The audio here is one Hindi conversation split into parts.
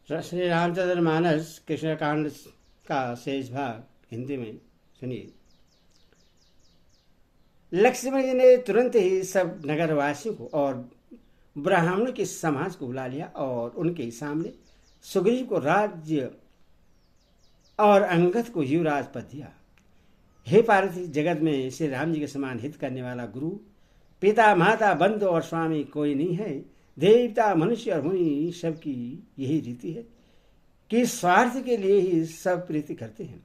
श्री रामचंद्र मानस कृष्ण कांड का शेष भाग हिंदी में सुनिए। लक्ष्मण जी ने तुरंत ही सब नगरवासियों को और ब्राह्मणों के समाज को बुला लिया और उनके सामने सुग्रीव को राज्य और अंगद को युवराज पद दिया। हे पार्वती, जगत में श्री राम जी के समान हित करने वाला गुरु, पिता, माता, बंधु और स्वामी कोई नहीं है। देवता, मनुष्य और मुनि सबकी यही रीति है कि स्वार्थ के लिए ही सब प्रीति करते हैं।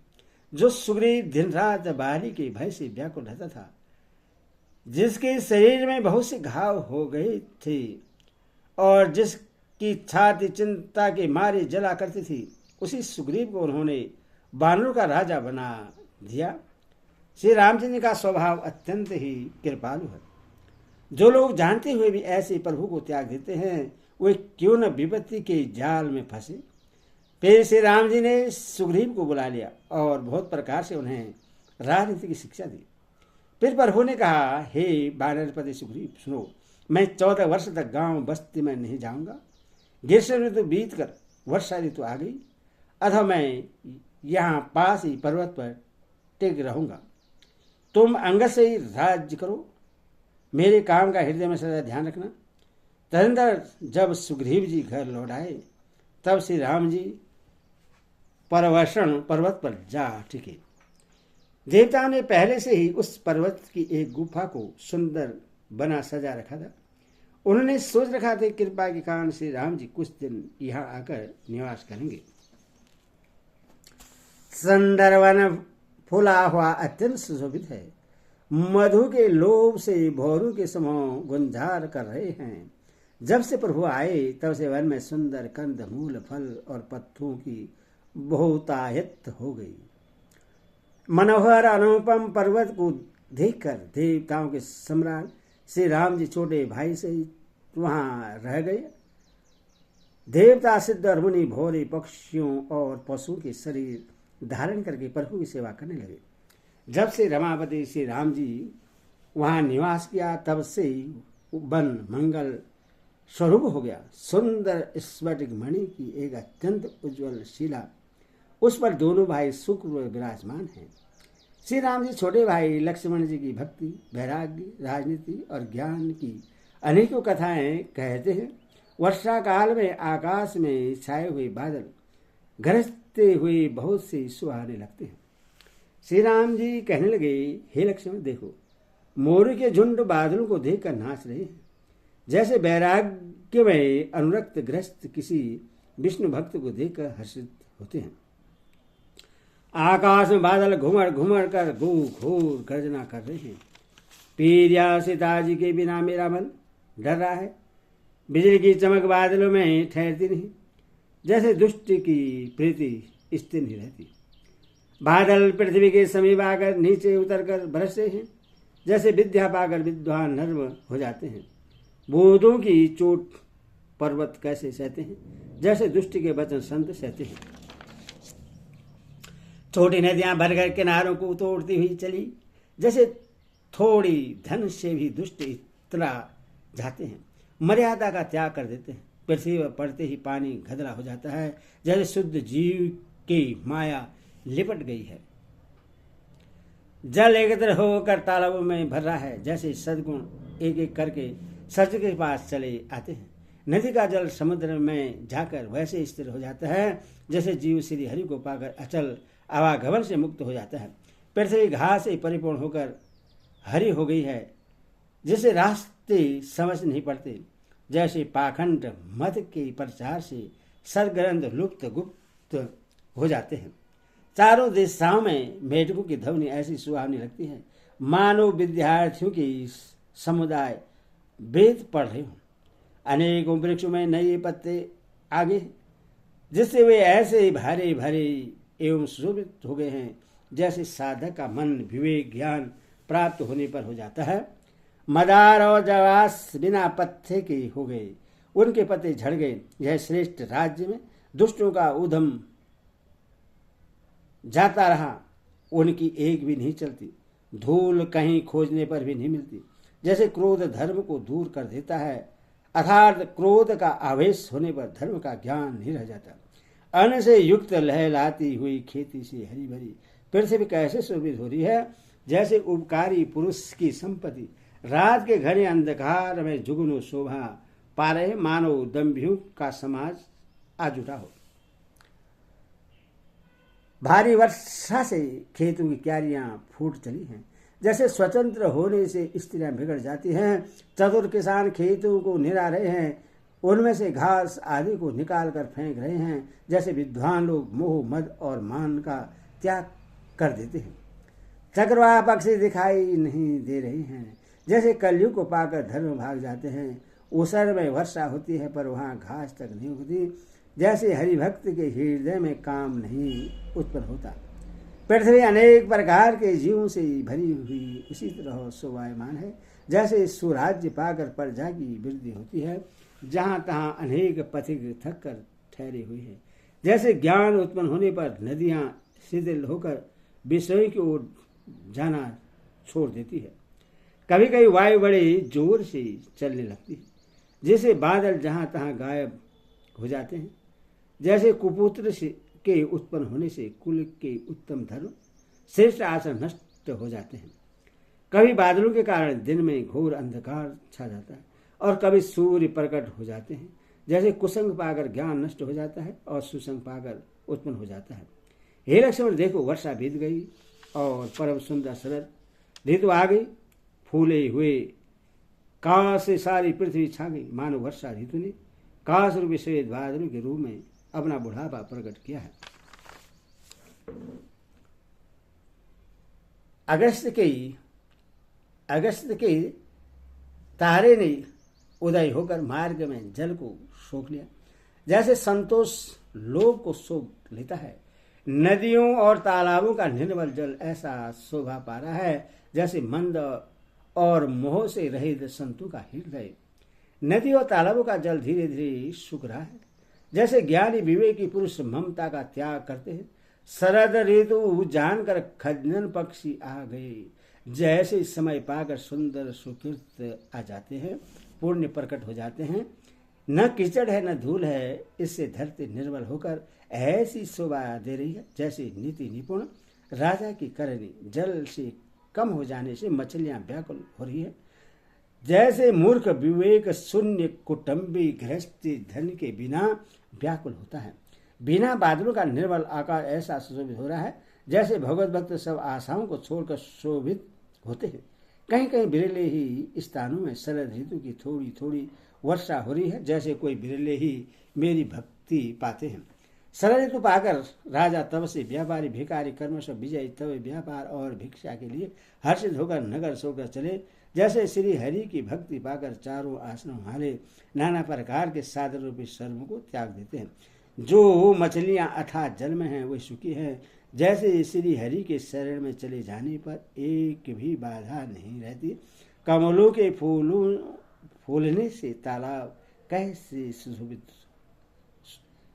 जो सुग्रीव दिन रात बाली के भय से व्याकुल रहता था, जिसके शरीर में बहुत से घाव हो गए थे और जिसकी छाती चिंता के मारे जला करती थी, उसी सुग्रीव को उन्होंने वानरों का राजा बना दिया। श्री रामचंद्र का स्वभाव अत्यंत ही कृपालु है। जो लोग जानते हुए भी ऐसे प्रभु को त्याग देते हैं, वे क्यों न विपत्ति के जाल में फंसे। फिर श्री राम जी ने सुग्रीव को बुला लिया और बहुत प्रकार से उन्हें राजनीति की शिक्षा दी। फिर प्रभु ने कहा, हे वानरपति सुग्रीव, सुनो, मैं 14 वर्ष तक गांव बस्ती में नहीं जाऊंगा। ग्रीष्म ऋतु बीत कर वर्षा ऋतु आ गई, अतः मैं यहाँ पास ही पर्वत पर टिक रहूंगा। तुम अंगद से ही राज्य करो, मेरे काम का हृदय में सदा ध्यान रखना। तदंतर जब सुग्रीव जी घर लौट आए, तब श्री राम जी परवशण पर्वत पर जा टिके। देवताओं ने पहले से ही उस पर्वत की एक गुफा को सुंदर बना सजा रखा था। उन्होंने सोच रखा था, कृपा के कारण श्री राम जी कुछ दिन यहाँ आकर निवास करेंगे। सुंदर वन फूला हुआ अत्यंत सुशोभित है। मधु के लोभ से भौरों के समूह गुंजार कर रहे हैं। जब से प्रभु आए, तब से वन में सुंदर कंद, मूल, फल और पत्तों की बहुतायत हो गई। मनोहर अनुपम पर्वत को देखकर देवताओं के सम्राट श्री राम जी छोटे भाई से वहां रह गए। देवता, सिद्ध और मुनि भोरे पक्षियों और पशुओं के शरीर धारण करके प्रभु की सेवा करने लगे। जब से रमापति श्री राम जी वहां निवास किया, तब से वन मंगल स्वरूप हो गया। सुंदर स्फटिक मणि की एक अत्यंत उज्जवल शिला, उस पर दोनों भाई सुखपूर्वक विराजमान हैं। श्री राम जी छोटे भाई लक्ष्मण जी की भक्ति, वैराग्य, राजनीति और ज्ञान की अनेकों कथाएं कहते हैं। वर्षा काल में आकाश में छाए हुए बादल गरजते हुए बहुत से सुहाने लगते हैं। श्री राम जी कहने लगे, हे लक्ष्मण, देखो, मोर के झुंड बादलों को देखकर नाच रहे हैं, जैसे वैराग्य में अनुरक्त ग्रस्त किसी विष्णु भक्त को देखकर हर्षित होते हैं। आकाश में बादल घुमड़ घुमड़ कर घोर गर्जना कर रहे हैं। पीर या सीता जी के बिना मेरा मन डर रहा है। बिजली की चमक बादलों में ठहरती नहीं, जैसे दुष्ट की प्रीति स्थिर नहीं रहती। बादल पृथ्वी के समीप आकर नीचे उतरकर बरसते हैं, जैसे विद्या पाकर विद्वान नर्म हो जाते हैं। बूंदों की चोट पर्वत कैसे सहते हैं, जैसे दुष्ट के वचन संत सहते हैं। छोटी नदियां भरकर किनारों को तोड़ती हुई चली, जैसे थोड़ी धन से भी दुष्ट इतना जाते हैं। मर्यादा का त्याग कर देते हैं। पृथ्वी पर पड़ते ही पानी गदला हो जाता है, जैसे शुद्ध जीव की माया लिपट गई है। जल एकत्र होकर तालाबों में भर रहा है, जैसे सद्गुण एक एक करके सच के पास चले आते हैं। नदी का जल समुद्र में जाकर वैसे स्थिर हो जाता है, जैसे जीव श्री हरि को पाकर अचल आवागमन से मुक्त हो जाता है। पृथ्वी घास से परिपूर्ण होकर हरी हो गई है, जिसे रास्ते समझ नहीं पड़ते। जैसे पाखंड मध के प्रचार से सरग्रंथ लुप्त गुप्त हो जाते हैं। चारों दिशाओं में मेढकों की ध्वनि ऐसी सुहावनी लगती है, मानो विद्यार्थियों की समुदाय वेद पढ़ रहे हों। अनेकों वृक्षों में नए पत्ते आगे, जिससे वे ऐसे भरे भरे एवं सुशोभित हो गए हैं, जैसे साधक का मन विवेक ज्ञान प्राप्त होने पर हो जाता है। मदार और जवास बिना पत्ते के हो गए, उनके पत्ते झड़ गए। यह श्रेष्ठ राज्य में दुष्टों का उधम जाता रहा, उनकी एक भी नहीं चलती। धूल कहीं खोजने पर भी नहीं मिलती। जैसे क्रोध धर्म को दूर कर देता है, अर्थात क्रोध का आवेश होने पर धर्म का ज्ञान नहीं रह जाता। अन्न से युक्त लहलाती हुई खेती से हरी भरी पृथ्वी कैसे शोभित हो रही है, जैसे उपकारी पुरुष की संपत्ति रात के घने अंधकार में जुगनू शोभा पा रहे, मानो दंभियों का समाज आज उठा हो। भारी वर्षा से खेतों की क्यारियां फूट चली हैं, जैसे स्वतंत्र होने से स्त्रियां बिगड़ जाती हैं। चतुर किसान खेतों को निरा रहे हैं, उनमें से घास आदि को निकाल कर फेंक रहे हैं, जैसे विद्वान लोग मोह मद और मान का त्याग कर देते हैं। चक्रवाह पक्षी दिखाई नहीं दे रही हैं, जैसे कलयुग को पाकर धर्म भाग जाते हैं। उसर में वर्षा होती है पर वहाँ घास तक नहीं उगती, जैसे हरिभक्त के हृदय में काम नहीं उत्पन्न होता। पृथ्वी अनेक प्रकार के जीवों से भरी हुई उसी तरह शोभायमान है, जैसे सुराज्य पाकर प्रजा की वृद्धि होती है। जहाँ तहाँ अनेक पथिक थक कर ठहरे हुए हैं, जैसे ज्ञान उत्पन्न होने पर नदियाँ शिथिल होकर विषयों की ओर जाना छोड़ देती है। कभी कभी वायु बड़े जोर से चलने लगती है, जैसे बादल जहाँ तहाँ गायब हो जाते हैं। जैसे कुपुत्र से के उत्पन्न होने से कुल के उत्तम धर्म श्रेष्ठ आशा नष्ट हो जाते हैं। कभी बादलों के कारण दिन में घोर अंधकार छा जाता है और कभी सूर्य प्रकट हो जाते हैं। जैसे कुसंग पाकर ज्ञान नष्ट हो जाता है और सुसंग पाकर उत्पन्न हो जाता है। हे लक्ष्मण, देखो वर्षा बीत गई और परम सुंदर शरद ऋतु आ गई। फूले हुए काश से सारी पृथ्वी छा गई, मानो वर्षा ऋतु ने काश रूपी श्वेत बादलों के रूप में अपना बुढ़ापा प्रकट किया है। अगस्त के तारे ने उदय होकर मार्ग में जल को सोख लिया, जैसे संतोष लोग को सोख लेता है। नदियों और तालाबों का निर्मल जल ऐसा शोभा पा रहा है, जैसे मंद और मोह से रहित संतों का हृदय। नदी और तालाबों का जल धीरे धीरे सूख रहा है, जैसे ज्ञानी विवेकी पुरुष ममता का त्याग करते हैं। शरद ऋतु जानकर खजनन पक्षी आ गए, जैसे समय पाकर सुंदर सुकृत आ जाते हैं, पुण्य प्रकट हो जाते हैं। न कीचड़ है न धूल है, इससे धरती निर्मल होकर ऐसी शोभा दे रही है, जैसे नीति निपुण राजा की करनी जल से कम हो जाने से मछलियां व्याकुल हो रही है। जैसे मूर्ख विवेक शून्य कुटुंबी गृहस्थी धन के बिना व्याकुल होता है। बिना बादलों का निर्मल आकाश ऐसा सुशोभित हो रहा है, जैसे भगवत भक्त सब आशाओं को छोड़कर शोभित होते हैं। कहीं कहीं बिरले ही स्थानों में शरद ऋतु की थोड़ी थोड़ी वर्षा हो रही है, जैसे कोई बिरले ही मेरी भक्ति पाते हैं। शरद ऋतु पाकर राजा तब से व्यापारी भिखारी कर्मश विजयी तब व्यापार और भिक्षा के लिए हर्षित होकर नगर छोड़कर चले, जैसे श्री हरि की भक्ति पाकर चारों आश्रम वाले नाना प्रकार के साधन रूपी सर्व को त्याग देते हैं। जो मछलियां अथाह जल में हैं वे सुखी हैं, जैसे श्री हरि के शरण में चले जाने पर एक भी बाधा नहीं रहती। कमलों के फूलने से तालाब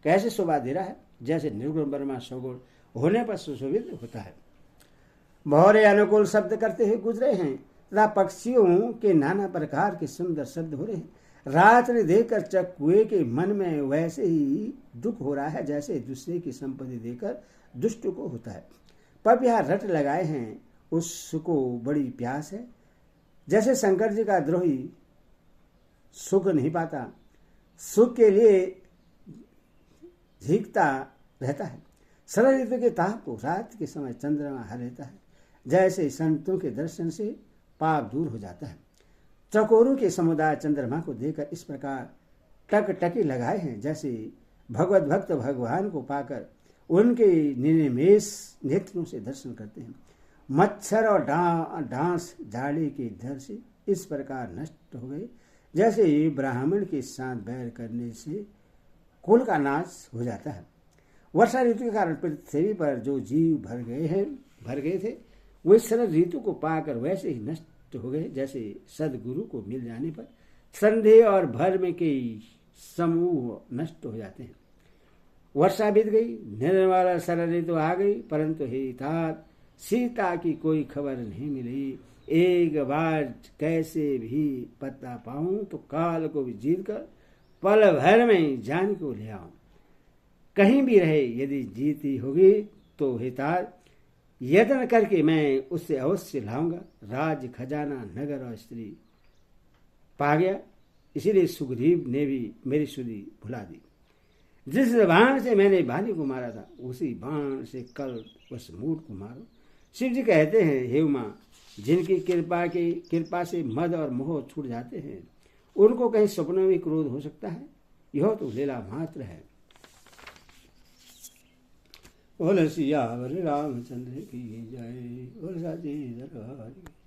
कैसे शोभा दे रहा है, जैसे निर्गुण ब्रह्मा सगुण होने पर सुशोभित होता है। भौरे अनुकूल शब्द करते हुए गुजरे हैं तथा पक्षियों के नाना प्रकार के सुंदर शब्द हो रहे हैं। रात्रि देखकर चकुए के मन में वैसे ही दुख हो रहा है, जैसे दूसरे की संपत्ति देकर दुष्ट को होता है। पब यहाँ रट लगाए हैं, उसको बड़ी प्यास है, जैसे शंकर जी का द्रोही सुख नहीं पाता, सुख के लिए झीकता रहता है। शरद ऋतु के ताप को रात के समय चंद्रमा हर लेता है, जैसे संतों के दर्शन से पाप दूर हो जाता है। चकोरों के समुदाय चंद्रमा को देखकर इस प्रकार टकटकी लगाए हैं, जैसे भगवत भक्त भगवान को पाकर उनके निर्निमेष नेत्रों से दर्शन करते हैं। मच्छर और डांस जाड़े के डर से इस प्रकार नष्ट हो गए, जैसे ब्राह्मण के साथ बैर करने से कुल का नाश हो जाता है। वर्षा ऋतु के कारण पृथ्वी पर जो जीव भर गए थे वे शरद ऋतु को पाकर वैसे ही नष्ट हो गए, जैसे सदगुरु को मिल जाने पर संदेह और भर्म के समूह नष्ट हो जाते हैं। वर्षा बीत गई, निर्मल शरद ऋतु आ गई, परंतु हे तात सीता की कोई खबर नहीं मिली। एक बार कैसे भी पता पाऊं तो काल को भी जीत कर पल भर में जान को ले आऊं। कहीं भी रहे यदि जीती होगी तो हितार यत्न करके मैं उससे अवश्य लाऊंगा। राज खजाना नगर और स्त्री पा गया, इसीलिए सुग्रीव ने भी मेरी सुधि भुला दी। जिस बाण से मैंने भाली को मारा था उसी बाण से कल उस मूढ़ को मारो। शिव जी कहते हैं, हे उमा, जिनकी कृपा से मद और मोह छूट जाते हैं उनको कहीं सपनों में क्रोध हो सकता है? यह तो लीला मात्र है। बोल सियावर रामचंद्र की जय। बोल साची दरबार की।